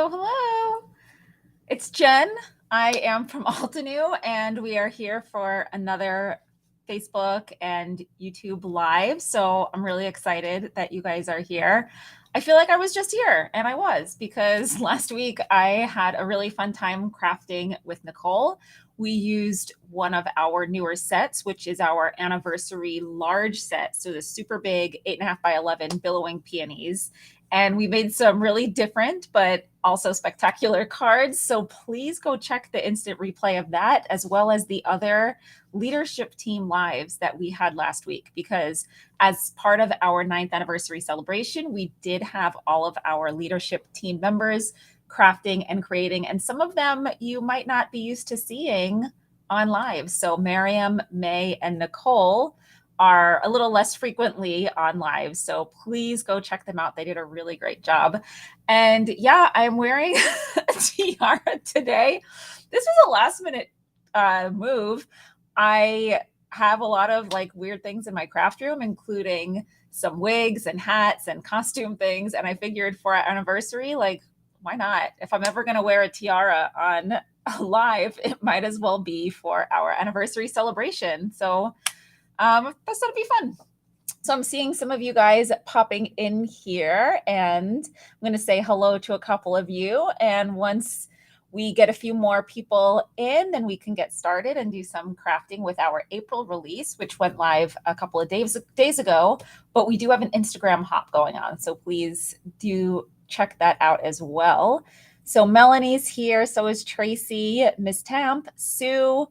Hello. It's Jen. I am from Altenew, and we are here for another Facebook and YouTube live. So I'm really excited that you guys are here. I feel like I was just here, and I was because last week I had a really fun time crafting with Nicole. We used one of our newer sets, which is our anniversary large set. So the super big 8.5 by 11 billowing peonies. And we made some really different but also spectacular cards. So please go check the instant replay of that, as well as the other leadership team lives that we had last week, because as part of our 9th anniversary celebration, we did have all of our leadership team members crafting and creating, and some of them you might not be used to seeing on live. So Miriam, May, and Nicole are a little less frequently on live. So please go check them out. They did a really great job. And yeah, I'm wearing a tiara today. This was a last minute move. I have a lot of like weird things in my craft room, including some wigs and hats and costume things. And I figured for our anniversary, like, why not? If I'm ever going to wear a tiara on live, it might as well be for our anniversary celebration. So that's going to be fun. So I'm seeing some of you guys popping in here, and I'm going to say hello to a couple of you. And once we get a few more people in, then we can get started and do some crafting with our April release, which went live a couple of days ago. But we do have an Instagram hop going on, so please do check that out as well. So Melanie's here, so is Tracy, Miss Tamp, Sue,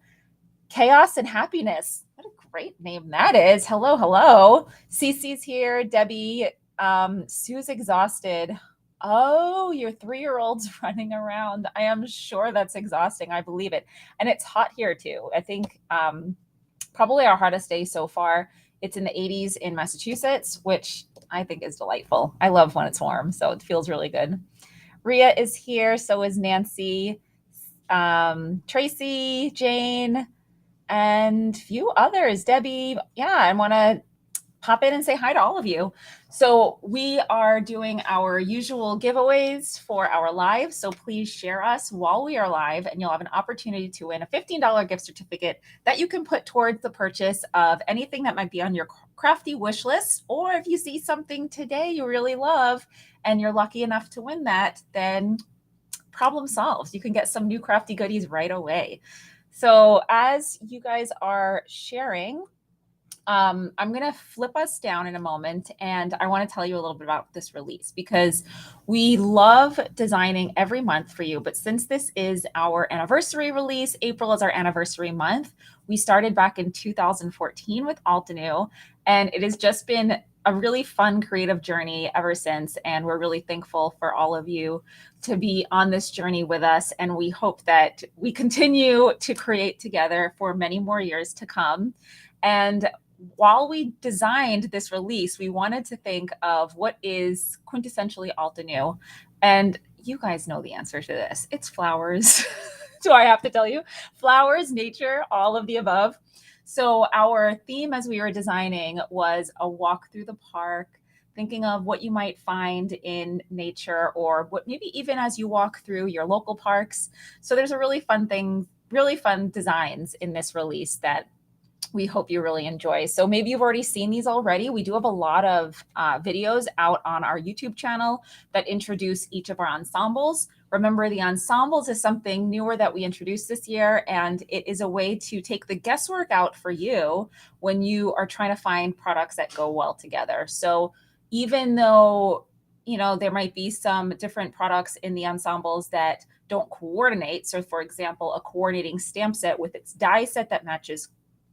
Chaos and Happiness. What a great name that is. Hello, hello. Cece's here. Debbie. Sue's exhausted. Oh, your 3-year-old's running around. I am sure that's exhausting. I believe it. And it's hot here too. I think probably our hottest day so far. It's in the 80s in Massachusetts, which I think is delightful. I love when it's warm, so it feels really good. Ria is here. So is Nancy, Tracy, Jane, and a few others. Debbie, yeah, I want to pop in and say hi to all of you. So we are doing our usual giveaways for our live. So please share us while we are live, and you'll have an opportunity to win a $15 gift certificate that you can put towards the purchase of anything that might be on your crafty wish list. Or if you see something today you really love and you're lucky enough to win that, then problem solved. You can get some new crafty goodies right away. So as you guys are sharing, I'm going to flip us down in a moment, and I want to tell you a little bit about this release, because we love designing every month for you. But since this is our anniversary release, April is our anniversary month. We started back in 2014 with Altenew, and it has just been a really fun creative journey ever since. And we're really thankful for all of you to be on this journey with us. And we hope that we continue to create together for many more years to come. And while we designed this release, we wanted to think of what is quintessentially Altenew. And you guys know the answer to this. It's flowers. Do I have to tell you? Flowers, nature, all of the above. So our theme as we were designing was a walk through the park, thinking of what you might find in nature, or what maybe even as you walk through your local parks. So there's a really fun designs in this release that we hope you really enjoy. So maybe you've already seen these already. We do have a lot of videos out on our YouTube channel that introduce each of our ensembles. Remember, the ensembles is something newer that we introduced this year, and it is a way to take the guesswork out for you when you are trying to find products that go well together. So even though, you know, there might be some different products in the ensembles that don't coordinate. So for example, a coordinating stamp set with its die set that matches.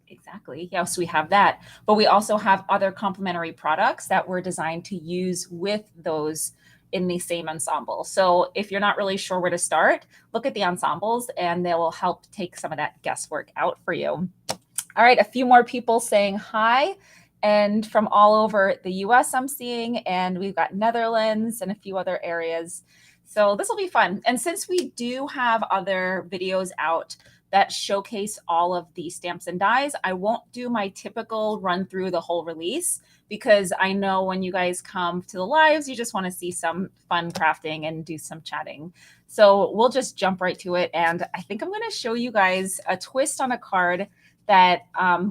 Exactly. Yes, we have that. But we also have other complementary products that were designed to use with those in the same ensemble. So if you're not really sure where to start, look at the ensembles and they will help take some of that guesswork out for you. All right, a few more people saying hi. And from all over the US, I'm seeing, and we've got Netherlands and a few other areas. So this will be fun. And since we do have other videos out that showcase all of the stamps and dies. I won't do my typical run through the whole release because I know when you guys come to the lives, you just want to see some fun crafting and do some chatting. So we'll just jump right to it. And I think I'm going to show you guys a twist on a card that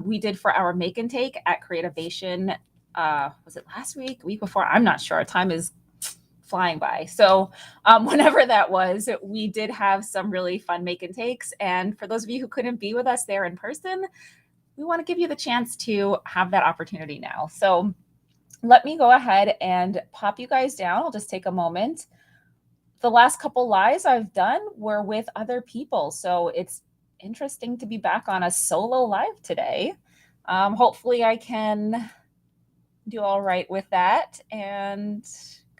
we did for our make and take at Creativation. Was it last week before? I'm not sure. Time is flying by. So whenever that was, we did have some really fun make and takes. And for those of you who couldn't be with us there in person, we want to give you the chance to have that opportunity now. So let me go ahead and pop you guys down. I'll just take a moment. The last couple lives I've done were with other people. So it's interesting to be back on a solo live today. Hopefully I can do all right with that. And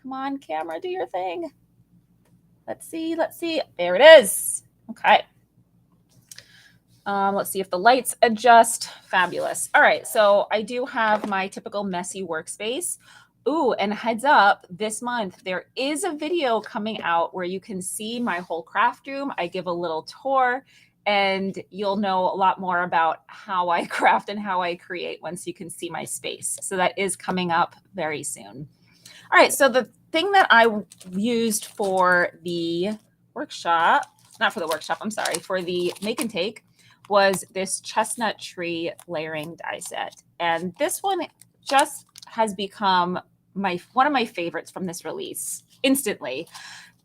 come on, camera, do your thing. Let's see. There it is. Okay. Let's see if the lights adjust. Fabulous. All right, so I do have my typical messy workspace. Ooh, and heads up, this month there is a video coming out where you can see my whole craft room. I give a little tour and you'll know a lot more about how I craft and how I create once you can see my space. So that is coming up very soon. All right, so the thing that I used for the workshop, not for the workshop, I'm sorry, for the make and take was this chestnut tree layering die set. And this one just has become one of my favorites from this release instantly.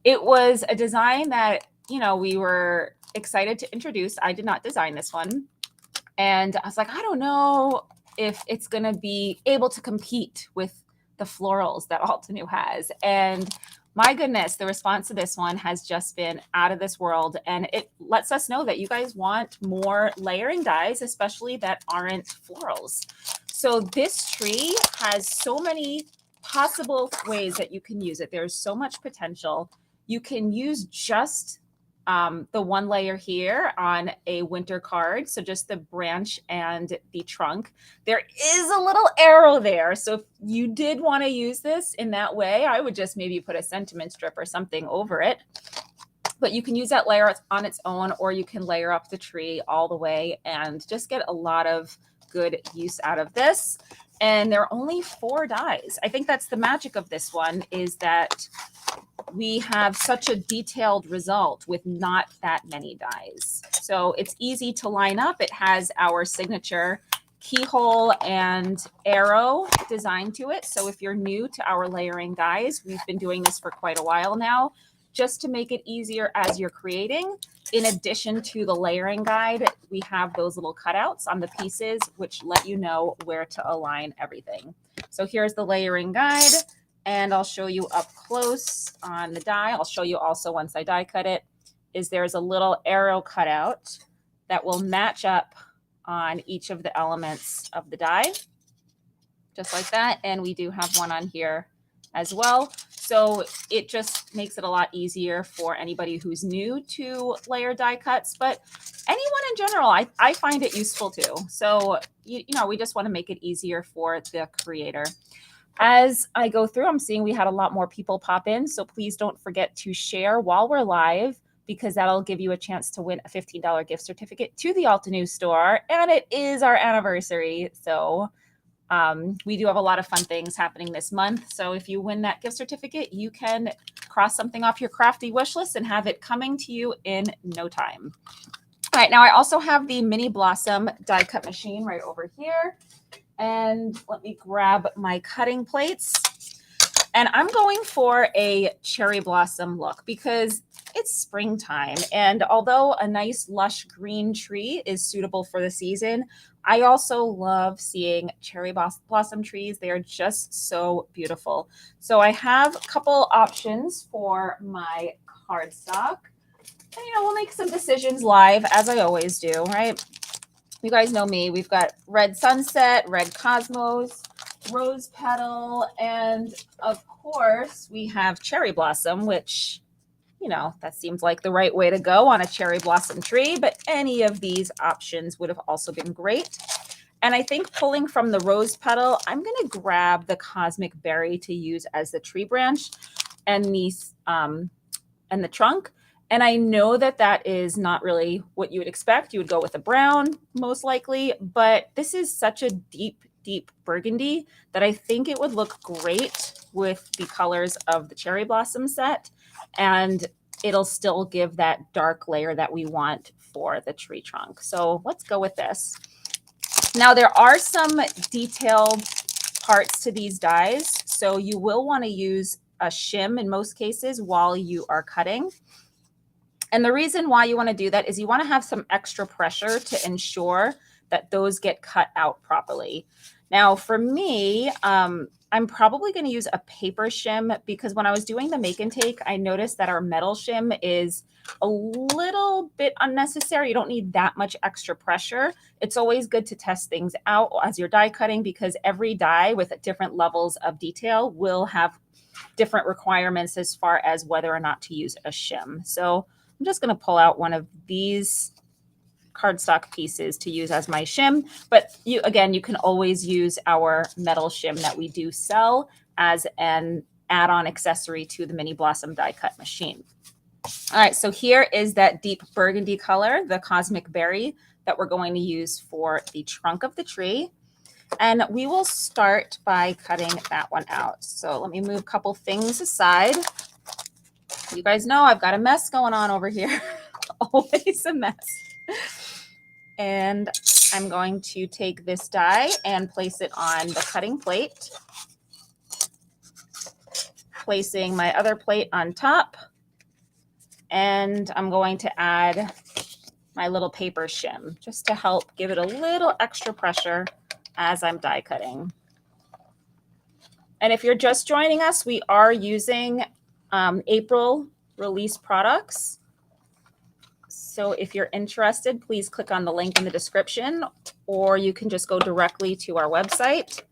It was a design that, you know, we were excited to introduce. I did not design this one. And I was like, I don't know if it's going to be able to compete with the florals that Altenew has. And my goodness, the response to this one has just been out of this world. And it lets us know that you guys want more layering dies, especially that aren't florals. So this tree has so many possible ways that you can use it. There's so much potential. You can use just the one layer here on a winter card. So just the branch and the trunk. There is a little arrow there. So if you did want to use this in that way, I would just maybe put a sentiment strip or something over it. But you can use that layer on its own, or you can layer up the tree all the way and just get a lot of good use out of this. And there are only 4 dies. I think that's the magic of this one, is that we have such a detailed result with not that many dies. So it's easy to line up. It has our signature keyhole and arrow designed to it. So if you're new to our layering dies, we've been doing this for quite a while now, just to make it easier as you're creating. In addition to the layering guide, we have those little cutouts on the pieces, which let you know where to align everything. So here's the layering guide. And I'll show you up close on the die. I'll show you also once I die cut it, is there's a little arrow cutout that will match up on each of the elements of the die, just like that. And we do have one on here as well. So it just makes it a lot easier for anybody who's new to layer die cuts, but anyone in general, I find it useful too. So, you know, we just want to make it easier for the creator. As I go through, I'm seeing we had a lot more people pop in. So please don't forget to share while we're live, because that'll give you a chance to win a $15 gift certificate to the Altenew store. And it is our anniversary. So we do have a lot of fun things happening this month. So if you win that gift certificate, you can cross something off your crafty wish list and have it coming to you in no time. All right, now I also have the Mini Blossom die cut machine right over here. And let me grab my cutting plates. And I'm going for a cherry blossom look because it's springtime. And although a nice lush green tree is suitable for the season, I also love seeing cherry blossom trees. They are just so beautiful. So I have a couple options for my cardstock. And, you know, we'll make some decisions live, as I always do, right? You guys know me. We've got Red Sunset, Red Cosmos, Rose Petal, and of course we have Cherry Blossom, which, you know, that seems like the right way to go on a cherry blossom tree, but any of these options would have also been great. And I think pulling from the Rose Petal, I'm going to grab the Cosmic Berry to use as the tree branch and the trunk. And I know that that is not really what you would expect. You would go with a brown, most likely, but this is such a deep, deep burgundy that I think it would look great with the colors of the cherry blossom set. And it'll still give that dark layer that we want for the tree trunk. So let's go with this. Now there are some detailed parts to these dies, so you will want to use a shim in most cases while you are cutting. And the reason why you want to do that is you want to have some extra pressure to ensure that those get cut out properly. Now, for me, I'm probably going to use a paper shim because when I was doing the make and take, I noticed that our metal shim is a little bit unnecessary. You don't need that much extra pressure. It's always good to test things out as you're die cutting because every die with different levels of detail will have different requirements as far as whether or not to use a shim. So I'm just going to pull out one of these cardstock pieces to use as my shim. But you can always use our metal shim that we do sell as an add-on accessory to the mini blossom die cut machine. All right, so here is that deep burgundy color, the cosmic berry, that we're going to use for the trunk of the tree. And we will start by cutting that one out. So let me move a couple things aside. You guys know I've got a mess going on over here. Always a mess. And I'm going to take this die and place it on the cutting plate. Placing my other plate on top. And I'm going to add my little paper shim just to help give it a little extra pressure as I'm die cutting. And if you're just joining us, we are using April release products. So if you're interested, please click on the link in the description, or you can just go directly to our website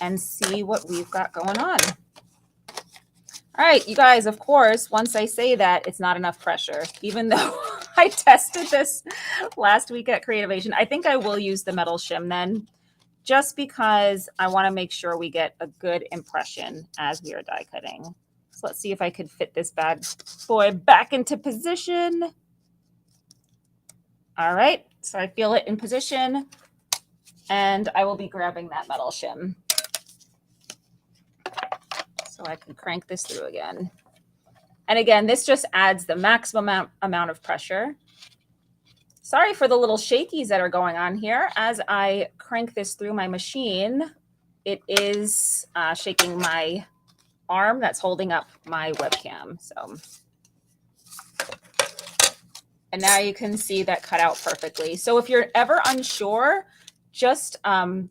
and see what we've got going on. All right, you guys, of course, once I say that, it's not enough pressure. Even though I tested this last week at Creativation, I think I will use the metal shim then, just because I want to make sure we get a good impression as we are die cutting. So let's see if I could fit this bad boy back into position. All right, so I feel it in position, and I will be grabbing that metal shim. So I can crank this through again. And again, this just adds the maximum amount of pressure. Sorry for the little shakies that are going on here. As I crank this through my machine, it is shaking my arm that's holding up my webcam. So, and now you can see that cut out perfectly. So if you're ever unsure, just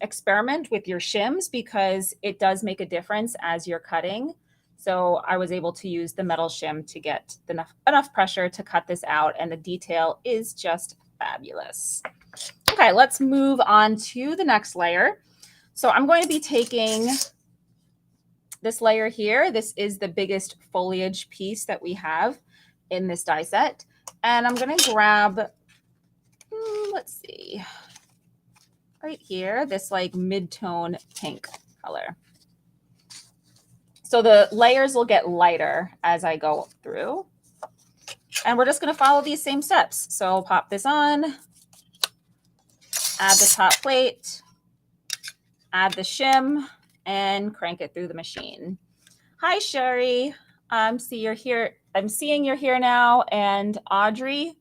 experiment with your shims because it does make a difference as you're cutting. So I was able to use the metal shim to get enough pressure to cut this out, and the detail is just fabulous. Okay, let's move on to the next layer. So I'm going to be taking this layer here. This is the biggest foliage piece that we have in this die set. And I'm going to grab, let's see, right here, this like mid-tone pink color. So the layers will get lighter as I go through. And we're just going to follow these same steps. So pop this on, add the top plate, add the shim, and crank it through the machine. Hi, Sherry. See you're here. I'm seeing you're here now. And Audrey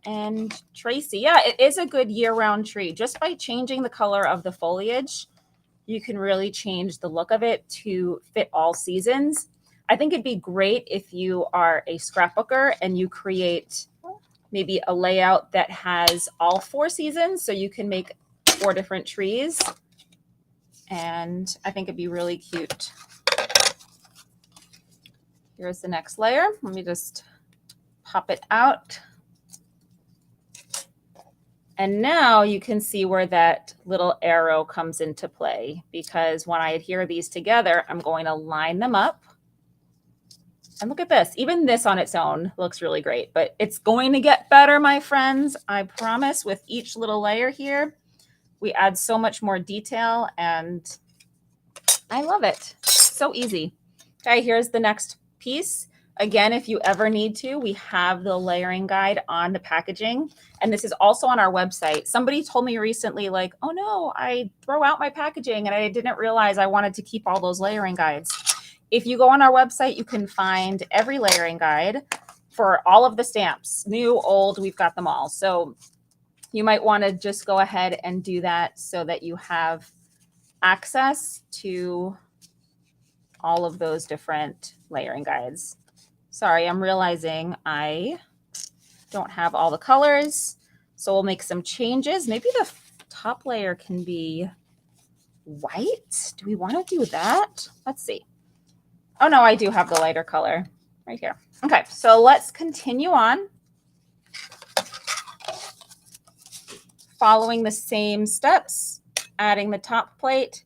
and Tracy. Yeah, it is a good year-round tree. Just by changing the color of the foliage, you can really change the look of it to fit all seasons. I think it'd be great if you are a scrapbooker and you create maybe a layout that has all 4 seasons, so you can make 4 different trees. And I think it'd be really cute. Here's the next layer. Let me just pop it out. And now you can see where that little arrow comes into play, because when I adhere these together, I'm going to line them up. And look at this. Even this on its own looks really great, but it's going to get better, my friends. I promise. With each little layer here, we add so much more detail, and I love it. So easy. Okay, here's the next piece. Again, if you ever need to, we have the layering guide on the packaging. And this is also on our website. Somebody told me recently, like, oh no, I throw out my packaging and I didn't realize I wanted to keep all those layering guides. If you go on our website, you can find every layering guide for all of the stamps, new, old, we've got them all. So you might want to just go ahead and do that so that you have access to all of those different layering guides. Sorry, I'm realizing I don't have all the colors, so we'll make some changes. Maybe the top layer can be white. Do we want to do that? Let's see. Oh no, I do have the lighter color right here. Okay, so let's continue on. Following the same steps, adding the top plate,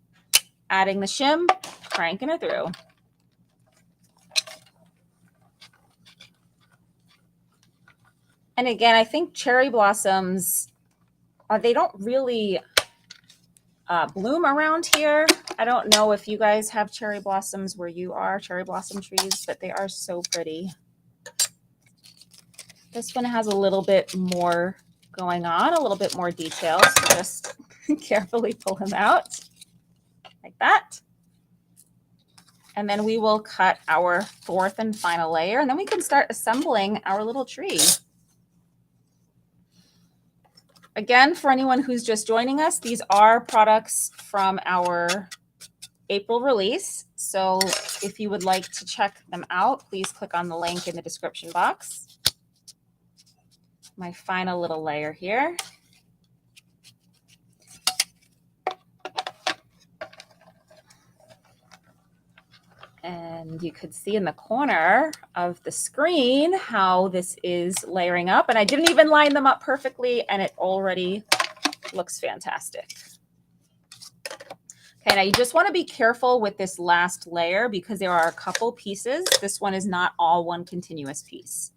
adding the shim, cranking it through. And again, I think cherry blossoms, they don't really bloom around here. I don't know if you guys have cherry blossoms where you are, cherry blossom trees, but they are so pretty. This one has a little bit more going on, a little bit more detail. So just carefully pull him out like that. And then we will cut our fourth and final layer, and then we can start assembling our little tree. Again, for anyone who's just joining us, these are products from our April release. So if you would like to check them out, please click on the link in the description box. My final little layer here. And you could see in the corner of the screen how this is layering up. And I didn't even line them up perfectly, and it already looks fantastic. Okay, now you just want to be careful with this last layer because there are a couple pieces. This one is not all one continuous piece.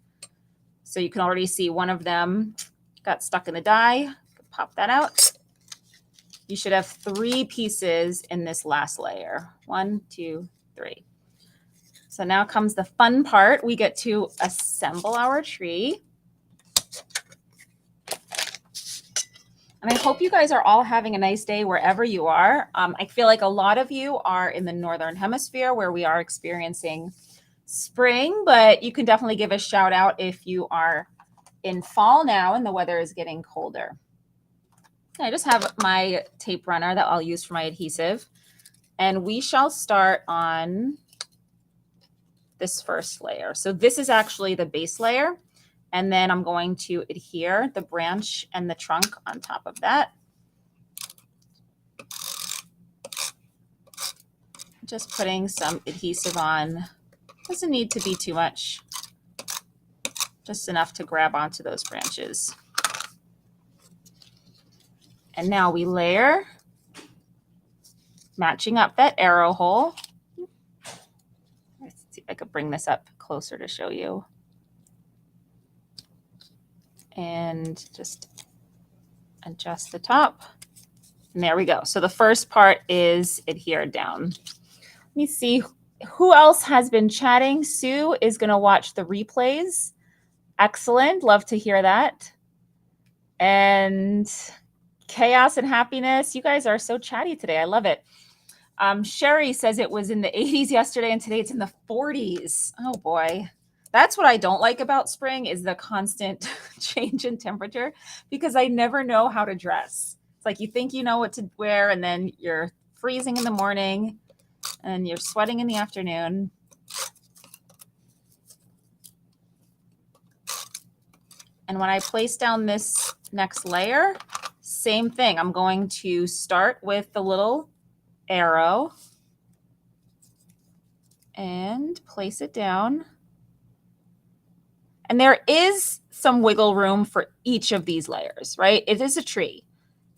So you can already see one of them got stuck in the die. Pop that out. You should have 3 pieces in this last layer. 1, 2, 3. So now comes the fun part. We get to assemble our tree. And I hope you guys are all having a nice day wherever you are. I feel like a lot of you are in the Northern Hemisphere where we are experiencing spring, but you can definitely give a shout out if you are in fall now and the weather is getting colder. I just have my tape runner that I'll use for my adhesive. And we shall start on this first layer. So this is actually the base layer. And then I'm going to adhere the branch and the trunk on top of that. Just putting some adhesive on. Doesn't need to be too much. Just enough to grab onto those branches. And now we layer, matching up that arrow hole. Let's see if I could bring this up closer to show you. And just adjust the top. And there we go. So the first part is adhered down. Let me see who else has been chatting. Sue is going to watch the replays. Excellent. Love to hear that. And Chaos and Happiness. You guys are so chatty today. I love it. Sherry says it was in the 80s yesterday and today it's in the 40s. Oh boy. That's what I don't like about spring is the constant change in temperature because I never know how to dress. It's like you think you know what to wear and then you're freezing in the morning and you're sweating in the afternoon. And when I place down this next layer, same thing. I'm going to start with the little arrow and place it down. And there is some wiggle room for each of these layers, right? It is a tree.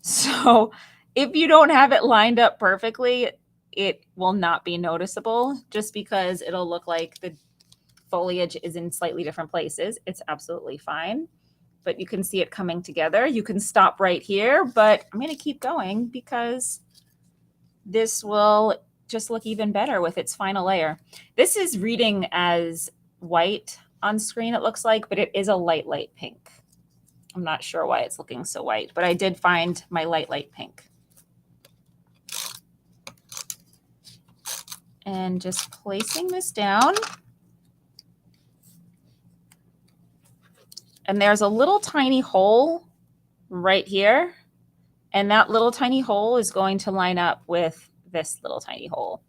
So if you don't have it lined up perfectly, it will not be noticeable just because it'll look like the foliage is in slightly different places. It's absolutely fine, but you can see it coming together. You can stop right here, but I'm going to keep going because this will just look even better with its final layer. This is reading as white on screen, it looks like, but it is a light, light pink. I'm not sure why it's looking so white, but I did find my light, light pink. And just placing this down. And there's a little tiny hole right here. And that little tiny hole is going to line up with this little tiny hole.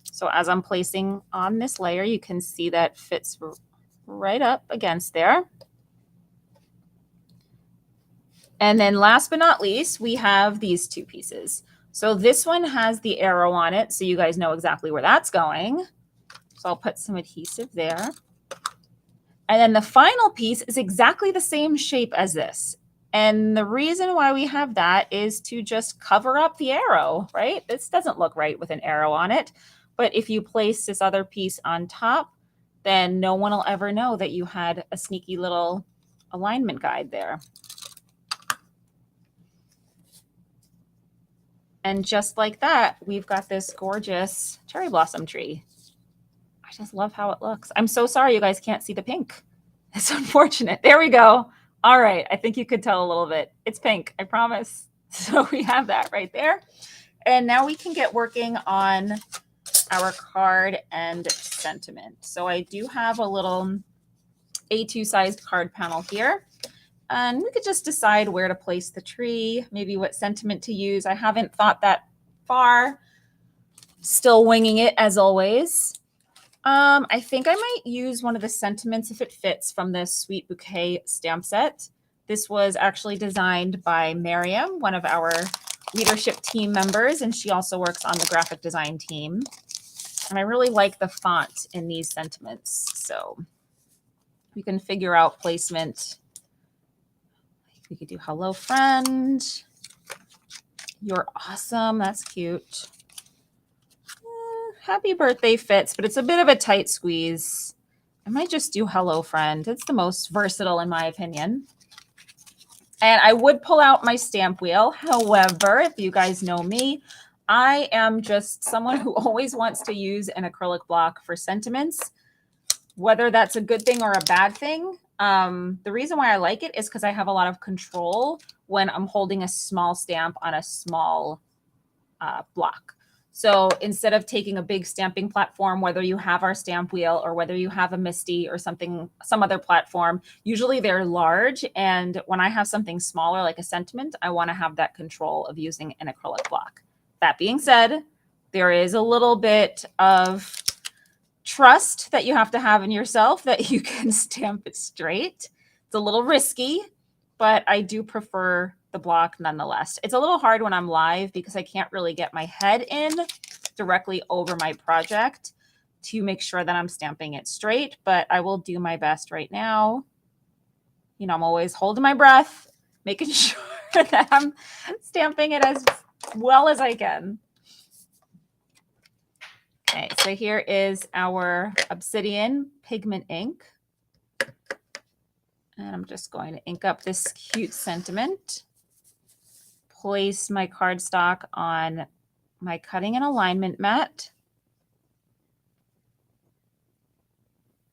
So as I'm placing on this layer, you can see that fits right up against there. And then last but not least, we have these two pieces. So this one has the arrow on it, so you guys know exactly where that's going. So I'll put some adhesive there. And then the final piece is exactly the same shape as this. And the reason why we have that is to just cover up the arrow, right? This doesn't look right with an arrow on it. But if you place this other piece on top, then no one will ever know that you had a sneaky little alignment guide there. And just like that, we've got this gorgeous cherry blossom tree. I just love how it looks. I'm so sorry you guys can't see the pink. It's unfortunate. There we go. All right. I think you could tell a little bit. It's pink, I promise. So we have that right there. And now we can get working on our card and sentiment. So I do have a little A2 sized card panel here. And we could just decide where to place the tree, maybe what sentiment to use. I haven't thought that far. Still winging it as always. I think I might use one of the sentiments if it fits from this Sweet Bouquet stamp set. This was actually designed by Miriam, one of our leadership team members, and she also works on the graphic design team. And I really like the font in these sentiments. So we can figure out placement. We could do hello friend. You're awesome. That's cute. Happy birthday fits, but it's a bit of a tight squeeze. I might just do hello friend. It's the most versatile in my opinion. And I would pull out my stamp wheel. However, if you guys know me, I am just someone who always wants to use an acrylic block for sentiments, whether that's a good thing or a bad thing. The reason why I like it is because I have a lot of control when I'm holding a small stamp on a small block. So instead of taking a big stamping platform, whether you have our stamp wheel or whether you have a Misty or something, some other platform, usually they're large. And when I have something smaller like a sentiment, I want to have that control of using an acrylic block. That being said, there is a little bit of trust that you have to have in yourself that you can stamp it straight. It's a little risky, but I do prefer the block nonetheless. It's a little hard when I'm live because I can't really get my head in directly over my project to make sure that I'm stamping it straight, but I will do my best right now. You know, I'm always holding my breath, making sure that I'm stamping it as well as I can. Okay, so here is our Obsidian pigment ink. And I'm just going to ink up this cute sentiment. Place my cardstock on my cutting and alignment mat.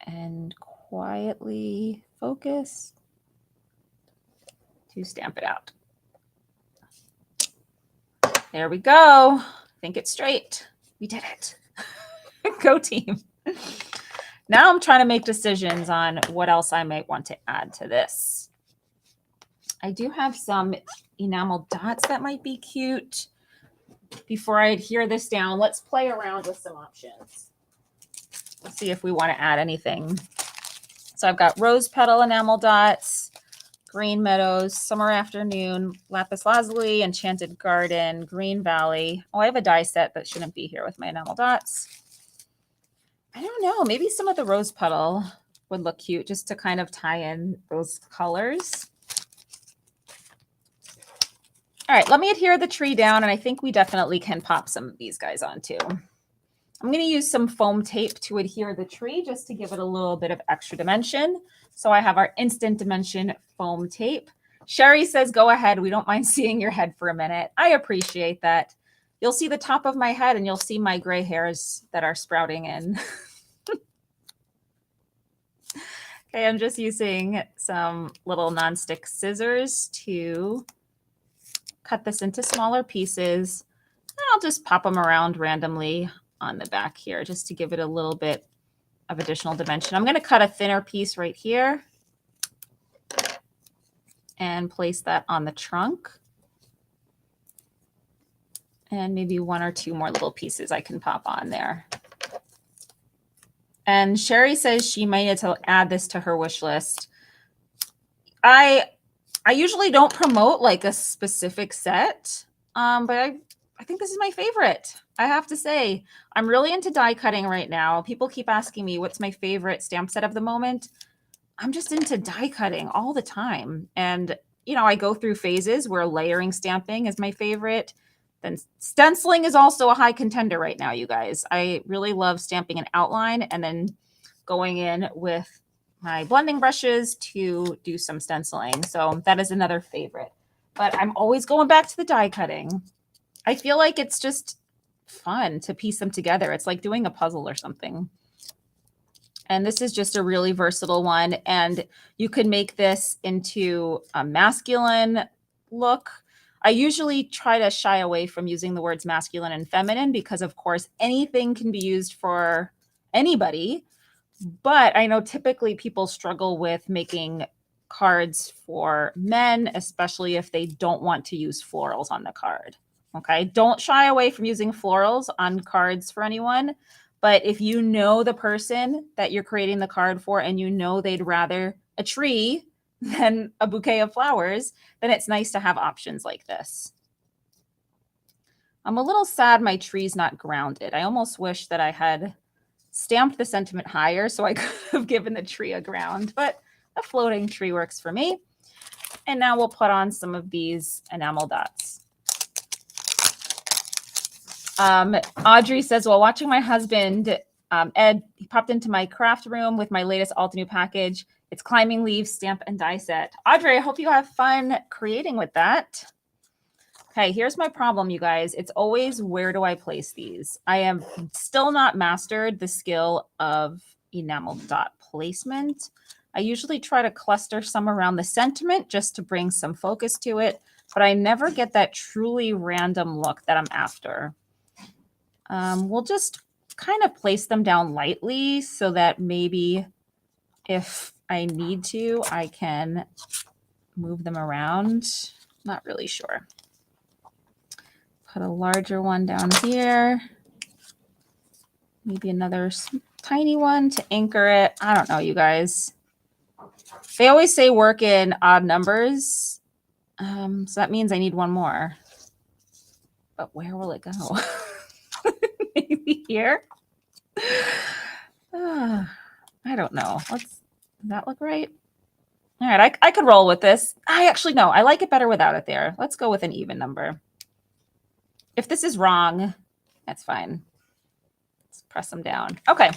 And quietly focus to stamp it out. There we go. I think it's straight. We did it. Go team. Now I'm trying to make decisions on what else I might want to add to this. I do have some enamel dots that might be cute. Before I adhere this down, let's play around with some options. Let's see if we want to add anything. So I've got rose petal enamel dots, Green Meadows, Summer Afternoon, Lapis Lazuli, Enchanted Garden, Green Valley. Oh, I have a die set that shouldn't be here with my enamel dots. I don't know. Maybe some of the rose petal would look cute just to kind of tie in those colors. All right, let me adhere the tree down, and I think we definitely can pop some of these guys on too. I'm going to use some foam tape to adhere the tree just to give it a little bit of extra dimension. So I have our Instant Dimension foam tape. Sherry says, go ahead. We don't mind seeing your head for a minute. I appreciate that. You'll see the top of my head and you'll see my gray hairs that are sprouting in. Okay, I'm just using some little nonstick scissors to cut this into smaller pieces. And I'll just pop them around randomly on the back here just to give it a little bit of additional dimension. I'm going to cut a thinner piece right here and place that on the trunk. And maybe one or two more little pieces I can pop on there. And Sherry says she might need to add this to her wish list. I usually don't promote like a specific set, but I think this is my favorite. I have to say, I'm really into die cutting right now. People keep asking me what's my favorite stamp set of the moment. I'm just into die cutting all the time. And, you know, I go through phases where layering stamping is my favorite. Then stenciling is also a high contender right now, you guys. I really love stamping an outline and then going in with my blending brushes to do some stenciling. So that is another favorite. But I'm always going back to the die cutting. I feel like it's just fun to piece them together. It's like doing a puzzle or something. And this is just a really versatile one. And you could make this into a masculine look. I usually try to shy away from using the words masculine and feminine because, of course, anything can be used for anybody. But I know typically people struggle with making cards for men, especially if they don't want to use florals on the card. Okay, don't shy away from using florals on cards for anyone. But if you know the person that you're creating the card for and you know they'd rather a tree than a bouquet of flowers, then it's nice to have options like this. I'm a little sad my tree's not grounded. I almost wish that I had stamped the sentiment higher so I could have given the tree a ground, but a floating tree works for me. And now we'll put on some of these enamel dots. Audrey says, while watching my husband, Ed, he popped into my craft room with my latest Altenew package. It's climbing leaves, stamp, and die set. Audrey, I hope you have fun creating with that. Okay, here's my problem, you guys. It's always, where do I place these? I am still not mastered the skill of enamel dot placement. I usually try to cluster some around the sentiment just to bring some focus to it, but I never get that truly random look that I'm after. We'll just kind of place them down lightly so that maybe if I need to, I can move them around. Not really sure. Put a larger one down here. Maybe another tiny one to anchor it. I don't know, you guys. They always say work in odd numbers. So that means I need one more. But where will it go? Maybe here? I don't know. Does that look right? All right, I could roll with this. I actually, no, I like it better without it there. Let's go with an even number. If this is wrong, that's fine. Let's press them down. Okay.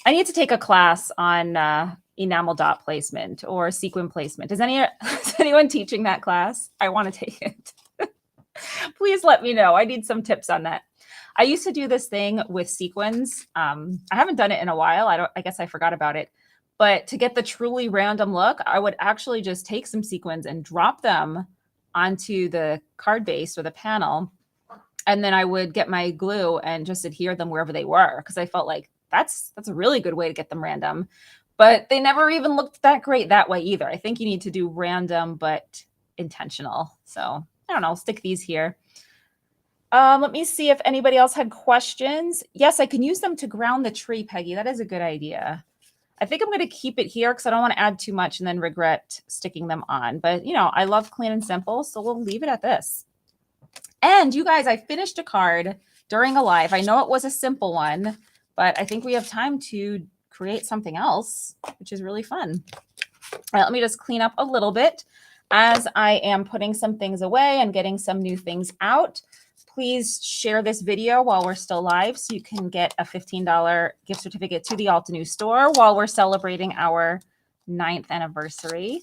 I need to take a class on enamel dot placement or sequin placement. Is anyone teaching that class? I want to take it. Please let me know. I need some tips on that. I used to do this thing with sequins. I haven't done it in a while. I guess I forgot about it. But to get the truly random look, I would actually just take some sequins and drop them onto the card base or the panel. And then I would get my glue and just adhere them wherever they were, because I felt like that's a really good way to get them random. But they never even looked that great that way either. I think you need to do random but intentional. So I don't know, I'll stick these here. Let me see if anybody else had questions. Yes, I can use them to ground the tree, Peggy. That is a good idea. I think I'm going to keep it here because I don't want to add too much and then regret sticking them on. But, you know, I love clean and simple, so we'll leave it at this. And you guys, I finished a card during a live. I know it was a simple one, but I think we have time to create something else, which is really fun. All right, let me just clean up a little bit as I am putting some things away and getting some new things out. Please share this video while we're still live so you can get a $15 gift certificate to the Altenew store while we're celebrating our 9th anniversary.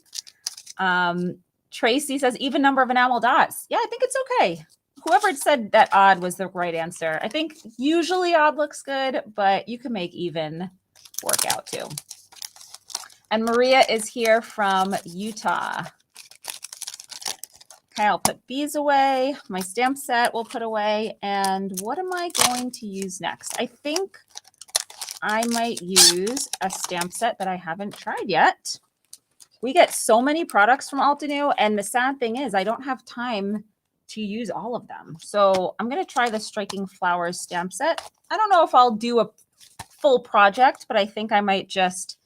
Tracy says, even number of enamel dots. Yeah, I think it's okay. Whoever said that odd was the right answer. I think usually odd looks good, but you can make even work out too. And Maria is here from Utah. Okay, I'll put these away. My stamp set we'll put away. And what am I going to use next? I think I might use a stamp set that I haven't tried yet. We get so many products from Altenew, and the sad thing is I don't have time to use all of them. So I'm going to try the Striking Flowers stamp set. I don't know if I'll do a full project, but I think I might just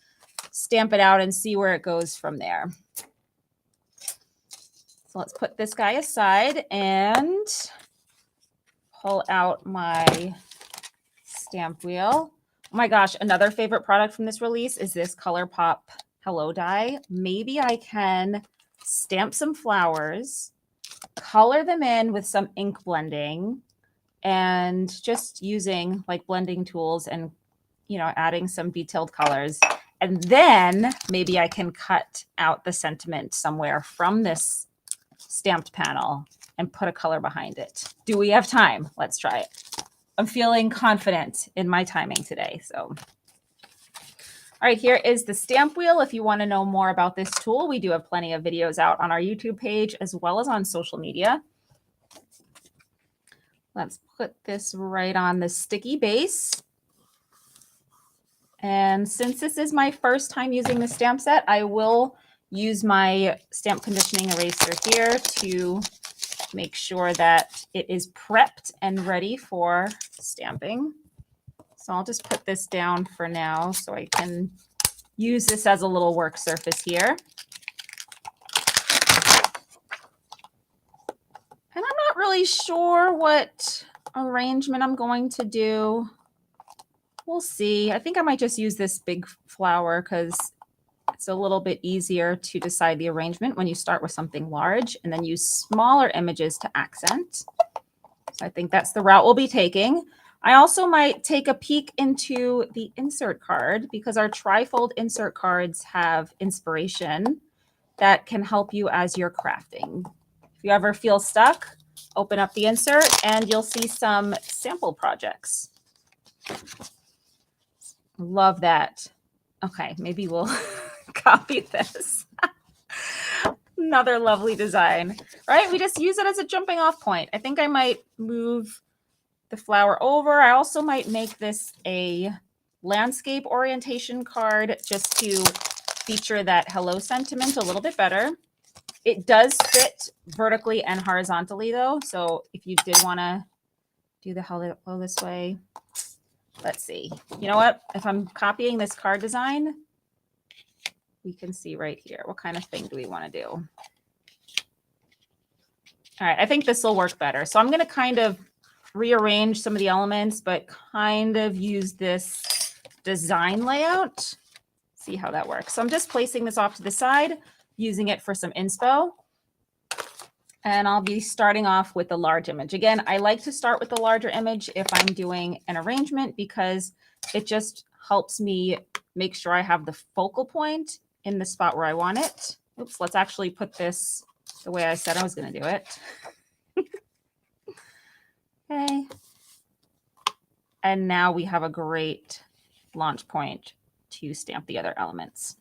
stamp it out and see where it goes from there. So let's put this guy aside and pull out my stamp wheel. Oh my gosh, another favorite product from this release is this ColourPop Hello die. Maybe I can stamp some flowers, color them in with some ink blending, and just using like blending tools and, you know, adding some detailed colors. And then maybe I can cut out the sentiment somewhere from this stamped panel and put a color behind it. Do we have time? Let's try it. I'm feeling confident in my timing today. So, all right, here is the stamp wheel. If you want to know more about this tool, we do have plenty of videos out on our YouTube page as well as on social media. Let's put this right on the sticky base. And since this is my first time using the stamp set, I will use my stamp conditioning eraser here to make sure that it is prepped and ready for stamping. So I'll just put this down for now so I can use this as a little work surface here. And I'm not really sure what arrangement I'm going to do. We'll see. I think I might just use this big flower because it's a little bit easier to decide the arrangement when you start with something large and then use smaller images to accent. So I think that's the route we'll be taking. I also might take a peek into the insert card because our trifold insert cards have inspiration that can help you as you're crafting. If you ever feel stuck, open up the insert and you'll see some sample projects. Love that. Okay, maybe we'll copy this. Another lovely design, right? We just use it as a jumping off point. I think I might move the flower over. I also might make this a landscape orientation card just to feature that hello sentiment a little bit better. It does fit vertically and horizontally though. So if you did want to do the hello this way, let's see. You know what? If I'm copying this card design, we can see right here. What kind of thing do we want to do? All right, I think this will work better. So I'm going to kind of rearrange some of the elements, but kind of use this design layout. See how that works. So I'm just placing this off to the side, using it for some inspo. And I'll be starting off with the large image. Again, I like to start with the larger image if I'm doing an arrangement because it just helps me make sure I have the focal point in the spot where I want it. Oops, let's actually put this the way I said I was going to do it. Okay. And now we have a great launch point to stamp the other elements.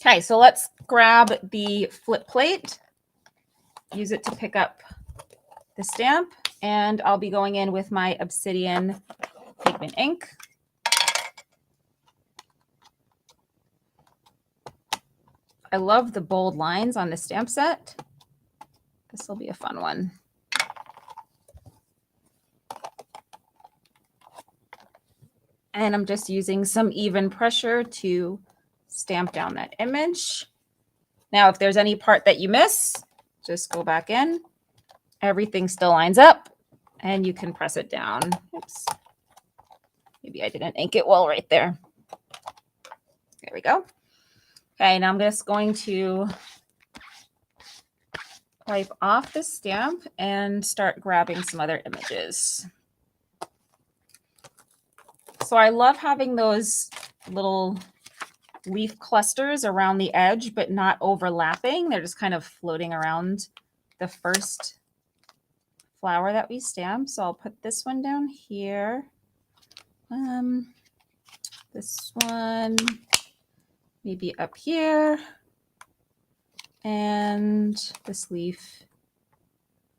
Okay, so let's grab the flip plate, use it to pick up the stamp, and I'll be going in with my Obsidian pigment ink. I love the bold lines on the stamp set. This will be a fun one. And I'm just using some even pressure to stamp down that image. Now, if there's any part that you miss, just go back in. Everything still lines up and you can press it down. Oops. Maybe I didn't ink it well right there. There we go. Okay, now I'm just going to wipe off the stamp and start grabbing some other images. So I love having those little leaf clusters around the edge, but not overlapping. They're just kind of floating around the first flower that we stamp. So I'll put this one down here. This one, maybe up here. And this leaf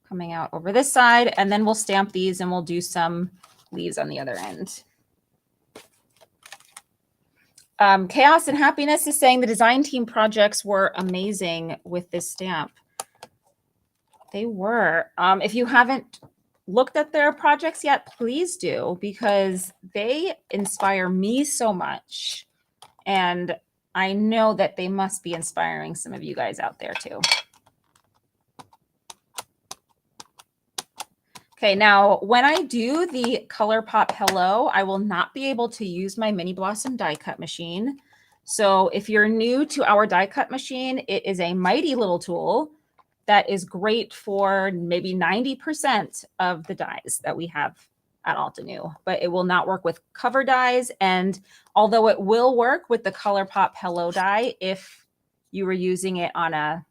coming out over this side. And then we'll stamp these and we'll do some leaves on the other end. Chaos and Happiness is saying the design team projects were amazing with this stamp. They were. If you haven't looked at their projects yet, please do, because they inspire me so much. And I know that they must be inspiring some of you guys out there too. Okay, now when I do the ColourPop Hello, I will not be able to use my Mini Blossom die cut machine. So if you're new to our die cut machine, it is a mighty little tool that is great for maybe 90% of the dies that we have at Altenew, but it will not work with cover dies. And although it will work with the ColourPop Hello die, if you were using it on a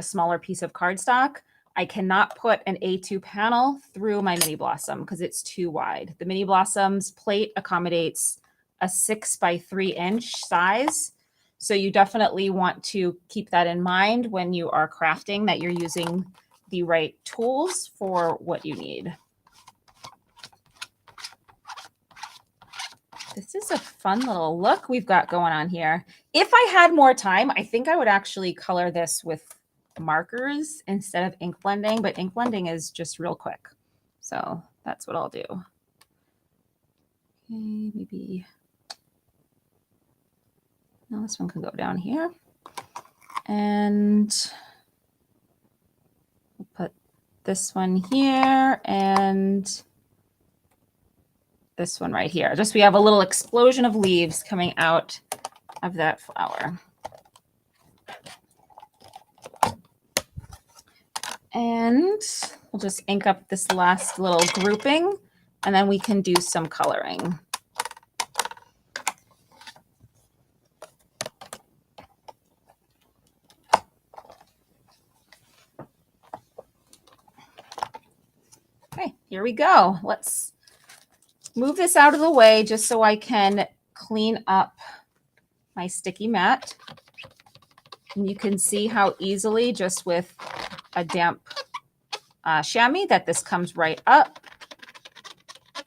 smaller piece of cardstock, I cannot put an A2 panel through my Mini Blossom because it's too wide. The Mini Blossom's plate accommodates a 6 by 3 inch size. So you definitely want to keep that in mind when you are crafting, that you're using the right tools for what you need. This is a fun little look we've got going on here. If I had more time, I think I would actually color this with markers instead of ink blending, but ink blending is just real quick. So that's what I'll do. Okay, maybe. Now this one can go down here. And we'll put this one here and this one right here. Just we have a little explosion of leaves coming out of that flower. And we'll just ink up this last little grouping, and then we can do some coloring. Okay, here we go. Let's move this out of the way just so I can clean up my sticky mat. And you can see how easily, just with a damp chamois, that this comes right up.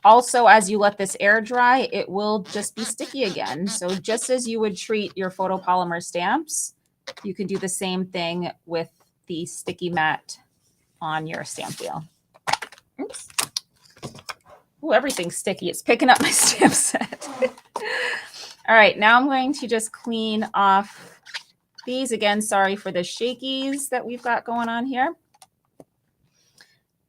Also, as you let this air dry, it will just be sticky again. So just as you would treat your photopolymer stamps, you can do the same thing with the sticky mat on your stamp wheel. Oops. Ooh, everything's sticky. It's picking up my stamp set. All right, now I'm going to just clean off these. Again, sorry for the shakies that we've got going on here.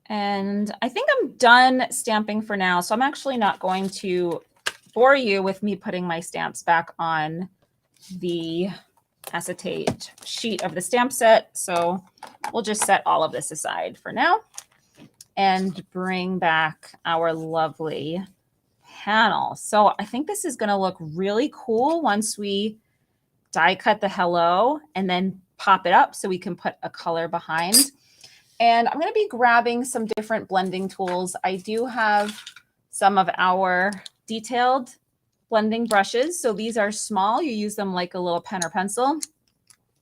And I think I'm done stamping for now. So I'm actually not going to bore you with me putting my stamps back on the acetate sheet of the stamp set. So we'll just set all of this aside for now and bring back our lovely panel. So I think this is going to look really cool once we die cut the hello and then pop it up so we can put a color behind. And I'm going to be grabbing some different blending tools. I do have some of our detailed blending brushes. So these are small. You use them like a little pen or pencil.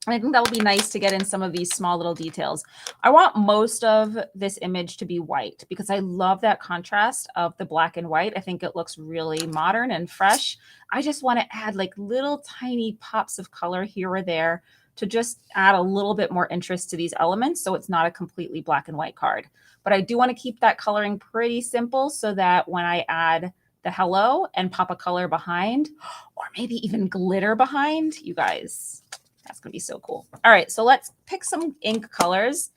I think that will be nice to get in some of these small little details. I want most of this image to be white because I love that contrast of the black and white. I think it looks really modern and fresh. I just want to add like little tiny pops of color here or there to just add a little bit more interest to these elements so it's not a completely black and white card. But I do want to keep that coloring pretty simple so that when I add the hello and pop a color behind, or maybe even glitter behind, you guys, that's going to be so cool. All right, so let's pick some ink colors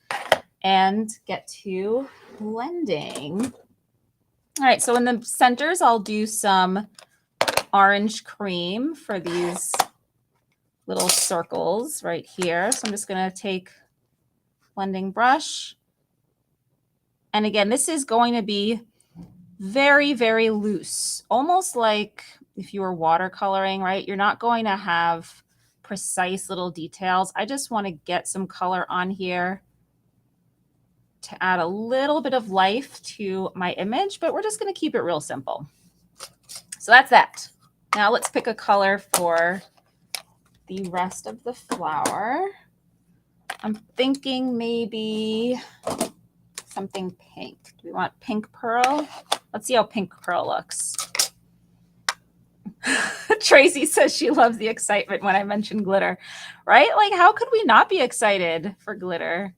and get to blending. All right, so in the centers, I'll do some orange cream for these little circles right here. So I'm just going to take blending brush. And again, this is going to be very, very loose, almost like if you were watercoloring, right? You're not going to have precise little details. I just want to get some color on here to add a little bit of life to my image, but we're just going to keep it real simple. So that's that. Now let's pick a color for the rest of the flower. I'm thinking maybe something pink. Do we want pink pearl? Let's see how pink pearl looks. Tracy says she loves the excitement when I mention glitter, right? Like, how could we not be excited for glitter?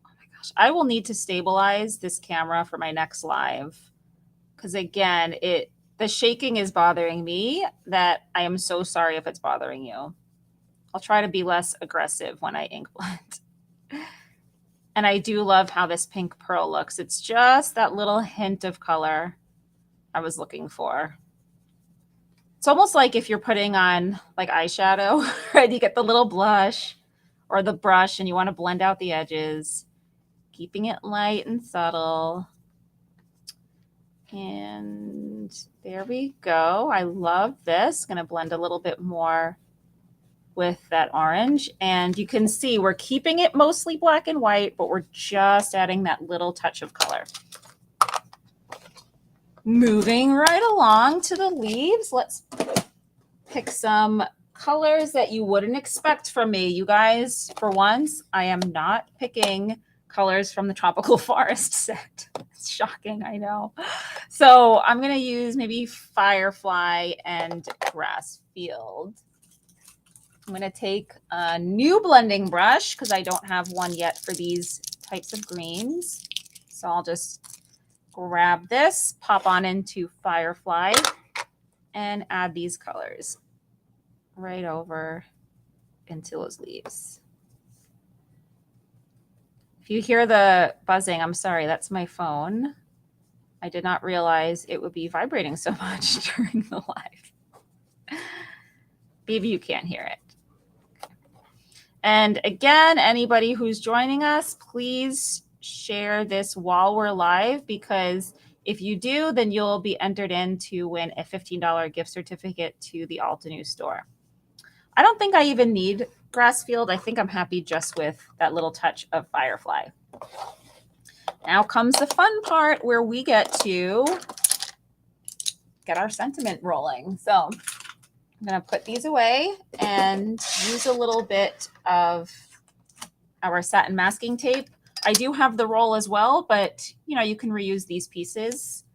Oh my gosh, I will need to stabilize this camera for my next live. Because again, the shaking is bothering me. That I am so sorry if it's bothering you. I'll try to be less aggressive when I ink blend. And I do love how this pink pearl looks. It's just that little hint of color I was looking for. It's almost like if you're putting on like eyeshadow, right? You get the little blush or the brush and you want to blend out the edges, keeping it light and subtle. And there we go. I love this. Going to blend a little bit more with that orange. And you can see we're keeping it mostly black and white, but we're just adding that little touch of color. Moving right along to the leaves, let's pick some colors that you wouldn't expect from me. You guys, for once, I am not picking colors from the Tropical Forest set. It's shocking, I know. So I'm going to use maybe Firefly and Grass Field. I'm going to take a new blending brush because I don't have one yet for these types of greens. So I'll just grab this, pop on into Firefly, and add these colors right over into those leaves. If you hear the buzzing, I'm sorry, that's my phone. I did not realize it would be vibrating so much during the live. Maybe you can't hear it. And again, anybody who's joining us, please share this while we're live, because if you do, then you'll be entered in to win a $15 gift certificate to the Altenew store. I don't think I even need Grassfield. I think I'm happy just with that little touch of Firefly. Now comes the fun part where we get to get our sentiment rolling. So I'm going to put these away and use a little bit of our satin masking tape. I do have the roll as well, but you can reuse these pieces.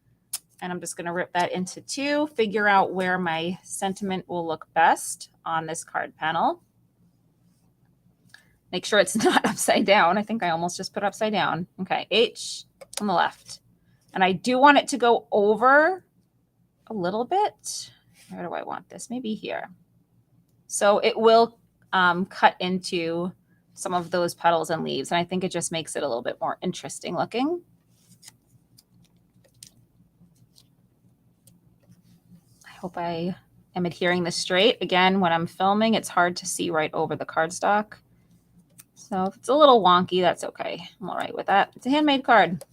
And I'm just going to rip that into two, figure out where my sentiment will look best on this card panel. Make sure it's not upside down. I think I almost just put it upside down. Okay, H on the left. And I do want it to go over a little bit. Where do I want this? Maybe here. So it will cut into some of those petals and leaves. And I think it just makes it a little bit more interesting looking. I hope I am adhering this straight. Again, when I'm filming, it's hard to see right over the cardstock. So if it's a little wonky, that's okay. I'm all right with that. It's a handmade card.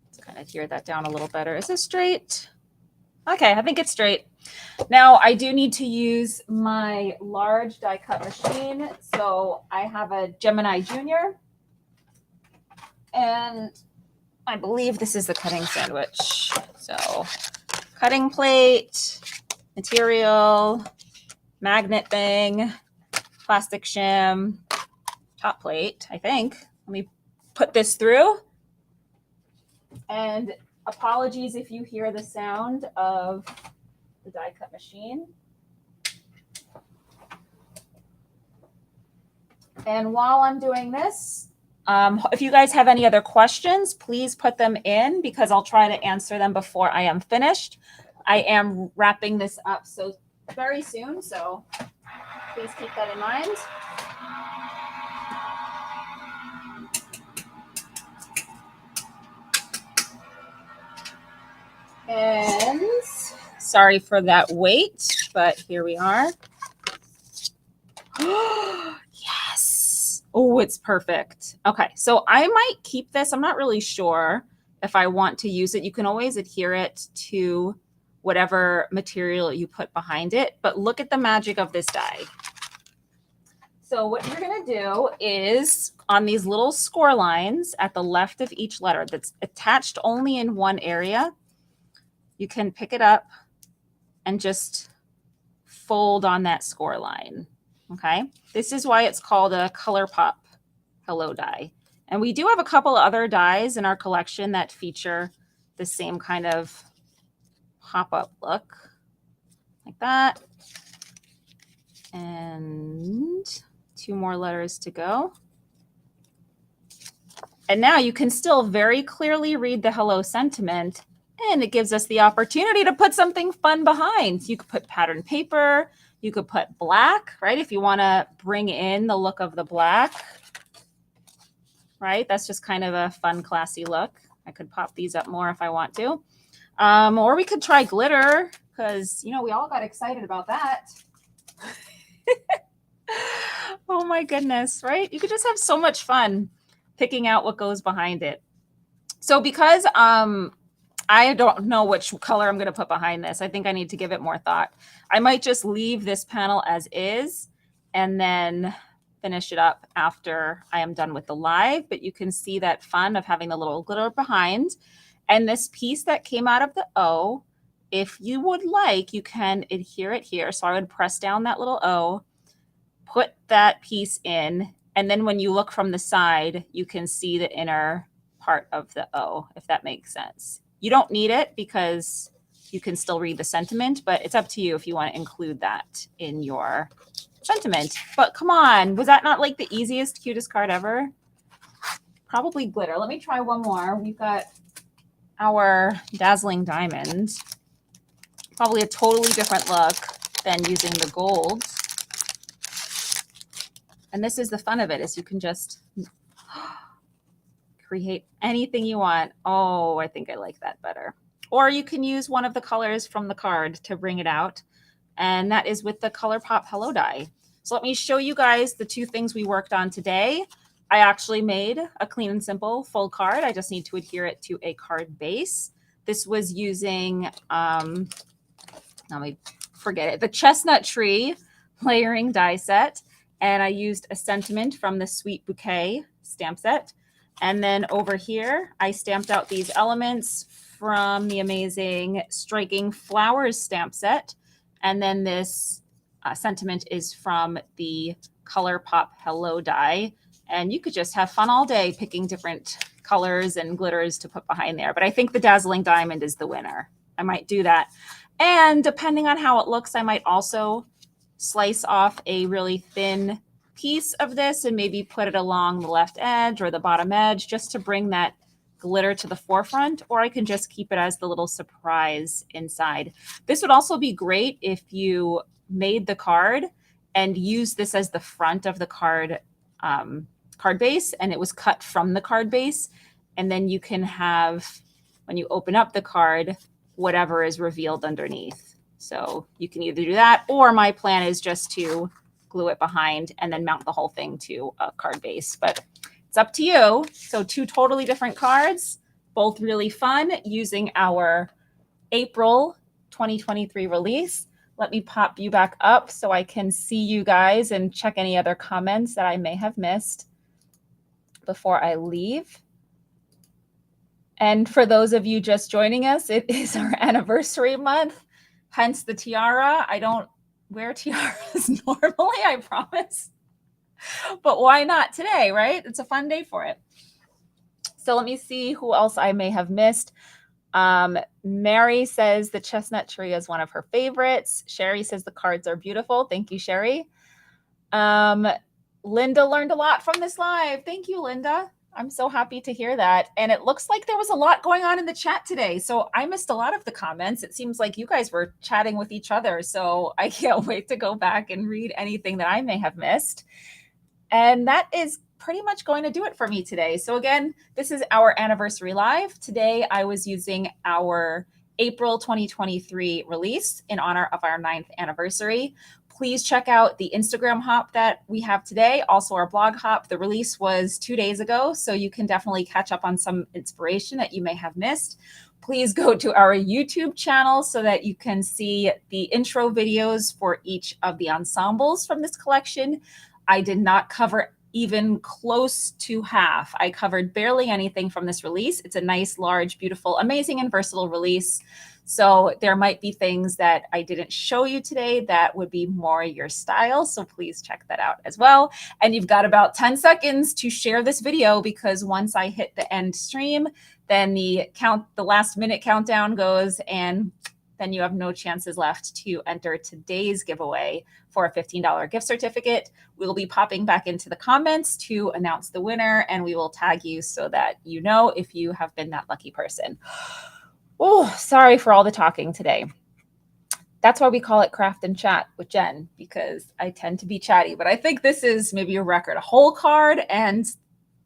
Let's kind of adhere that down a little better. Is this straight? Okay, I think it's straight. Now I do need to use my large die cut machine. So I have a Gemini Junior. And I believe this is the cutting sandwich. So cutting plate, material, magnet thing, plastic shim, top plate, I think. Let me put this through. And apologies if you hear the sound of the die cut machine. And while I'm doing this, if you guys have any other questions, please put them in because I'll try to answer them before I am finished. I am wrapping this up so very soon, so please keep that in mind. And sorry for that wait, but here we are. Yes. Oh, it's perfect. Okay, so I might keep this. I'm not really sure if I want to use it. You can always adhere it to whatever material you put behind it, but look at the magic of this die. So what you're going to do is on these little score lines at the left of each letter that's attached only in one area, you can pick it up and just fold on that score line. Okay, this is why it's called a ColourPop Hello die. And we do have a couple other dies in our collection that feature the same kind of pop-up look, like that. And 2 more letters to go. And now you can still very clearly read the hello sentiment, and it gives us the opportunity to put something fun behind. You could put pattern paper, you could put black, right? If you want to bring in the look of the black, right? That's just kind of a fun, classy look. I could pop these up more if I want to. Or we could try glitter, because, you know, we all got excited about that. Oh my goodness, right? You could just have so much fun picking out what goes behind it. So because I don't know which color I'm going to put behind this, I think I need to give it more thought. I might just leave this panel as is and then finish it up after I am done with the live, but you can see that fun of having the little glitter behind. And this piece that came out of the O, if you would like, you can adhere it here. So I would press down that little O, put that piece in, and then when you look from the side, you can see the inner part of the O, if that makes sense. You don't need it because you can still read the sentiment, but it's up to you if you want to include that in your sentiment. But come on, was that not like the easiest, cutest card ever? Probably glitter. Let me try one more. We've got our dazzling diamond. Probably a totally different look than using the gold. And this is the fun of it, is you can just create anything you want. Oh, I think I like that better. Or you can use one of the colors from the card to bring it out. And that is with the ColourPop Hello die. So let me show you guys the 2 things we worked on today. I actually made a clean and simple full card. I just need to adhere it to a card base. This was using, let me forget it, the Chestnut Tree layering die set. And I used a sentiment from the Sweet Bouquet stamp set. And then over here, I stamped out these elements from the amazing Striking Flowers stamp set. And then this sentiment is from the ColourPop Hello die. And you could just have fun all day picking different colors and glitters to put behind there. But I think the Dazzling Diamond is the winner. I might do that. And depending on how it looks, I might also slice off a really thin piece of this and maybe put it along the left edge or the bottom edge just to bring that glitter to the forefront, or I can just keep it as the little surprise inside. This would also be great if you made the card and used this as the front of the card card base, and it was cut from the card base, and then you can have, when you open up the card, whatever is revealed underneath. So you can either do that, or my plan is just to glue it behind and then mount the whole thing to a card base. But it's up to you. So 2 totally different cards, both really fun, using our April 2023 release. Let me pop you back up so I can see you guys and check any other comments that I may have missed before I leave. And for those of you just joining us, it is our anniversary month. Hence the tiara. I don't wear tiaras normally, I promise. But why not today, right? It's a fun day for it. So let me see who else I may have missed. Mary says the Chestnut Tree is one of her favorites. Sherry says the cards are beautiful. Thank you, Sherry. Linda learned a lot from this live. Thank you, Linda. I'm so happy to hear that. And it looks like there was a lot going on in the chat today. So I missed a lot of the comments. It seems like you guys were chatting with each other. So I can't wait to go back and read anything that I may have missed. And that is pretty much going to do it for me today. So again, this is our anniversary live. Today I was using our April 2023 release in honor of our 9th anniversary. Please check out the Instagram hop that we have today, also our blog hop. The release was 2 days ago, so you can definitely catch up on some inspiration that you may have missed. Please go to our YouTube channel so that you can see the intro videos for each of the ensembles from this collection. I did not cover even close to half. I covered barely anything from this release. It's a nice, large, beautiful, amazing, and versatile release. So there might be things that I didn't show you today that would be more your style. So please check that out as well. And you've got about 10 seconds to share this video, because once I hit the end stream, then the last minute countdown goes, and then you have no chances left to enter today's giveaway for a $15 gift certificate. We'll be popping back into the comments to announce the winner, and we will tag you so that you know if you have been that lucky person. Oh, sorry for all the talking today. That's why we call it Craft and Chat with Jen, because I tend to be chatty. But I think this is maybe a record, a whole card and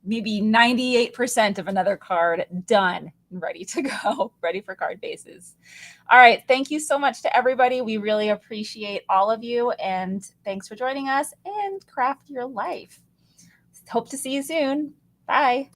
maybe 98% of another card done and ready to go, ready for card bases. All right. Thank you so much to everybody. We really appreciate all of you. And thanks for joining us, and craft your life. Hope to see you soon. Bye.